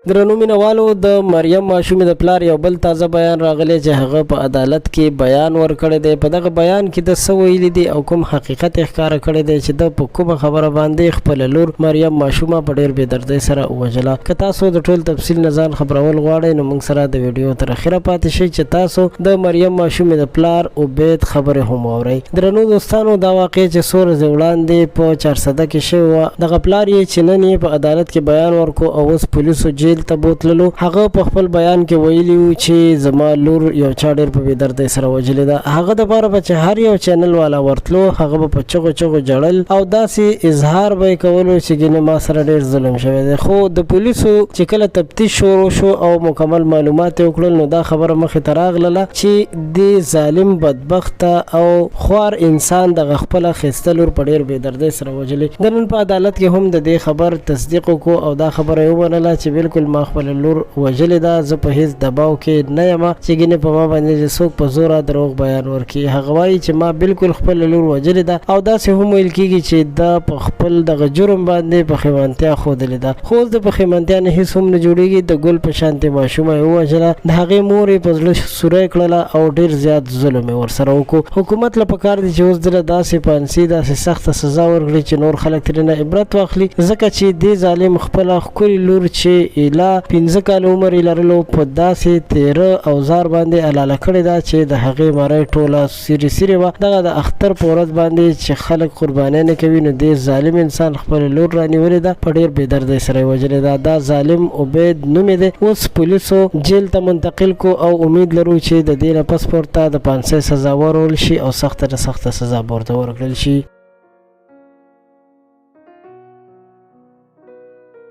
درنو مینوالو د مریم ماشومې د پلار یو بل تازه بیان راغلی چې هغه په عدالت کې بیان ورکړی دی. په دغه بیان کې د څه ویلي دي او کوم حقیقت یې ښکاره کړی دی چې د په کومه خبره باندې خپله لور مریم ماشومه په ډېر بېدردۍ سره ووژله. که تاسو د ټول تفصیل نه ځان خبرول غواړئ نو موږ سره د ویډیو تر اخره پاتې شئ چې تاسو د مریم ماشومې د پلار عبید خبرې هم واورئ. درنو دوستانو، دا واقع چې څو ورځې وړاندې په چارسده کې شوې وه، دغه پلار یې چې نن یې په عدالت کې بیان ورکړو او اوس پولیسو جیل ته بوتللو. هغه په خپل بیان کې ویلي و چې زما لور یو چا ډېر په بېدردۍ سره وژلې ده. هغه دپاره به چې هر یو چینل والا ورتلو هغه به په چغو چغو ژړل او داسې اظهار به یې کولو چې ګینې ما سره ډېر ظلم شوی دی. خو د پولیسو چې کله تفتیش شروع شو او مکمل معلومات یې وکړل نو دا خبره مخې ته راغله چې د ظالم بدبخته او خوار انسان دغه خپله ښایسته لور په ډېر بېدردۍ سره وژلې. د نن په عدالت کې هم د دې خبر تصدیق وکړو او دا خبره یې ومنله چې بالکل ما خپله لور وژلې ده. زه په هېڅ دباو کې نه یم چې ګینې په ما باندې چې څوک په زوره دروغ بیان ورکړي. هغه وایي چې ما بالکل خپله لور وژلې ده او داسې هم ویل کېږي چې دا په خپل دغه جرم باندې پښیمانتیا ښودلې ده. خو اوس د پښیمانتیا نه هېڅ هم نه جوړېږي. د ګل په شانتې ماشومه یې ووژله، د هغې مور یې په زړه سوری کړله او ډېر زیات ظلم یې ورسره وکړو. حکومت له پکار دی چې اوس دله داسې پانسي داسې سخته سزا ورکړي چې نور خلک ترېنه عبرت واخلي، ځکه چې دې ظالم خپله ښکلې لور چې ایله 15 کاله عمر یې لرلو په داسې تیره اوزار باندې حلاله کړې ده چې د هغې مرۍ ټوله سیرې سیرې وه. دغه د اختر په ورځ باندې چې خلک قربانۍ نه کوي نو دې ظالم انسان خپله لور رانیولې ده، په ډېر بېدردۍ سره یې وژلې ده. دا ظالم عبید نوم یې دی. اوس پولیسو جیل ته منتقل کو او امید لرو چې د دې نه پس ورته د 500 سزا ورول شي او سخته نه سخته سزا به ورته ورکړل شي.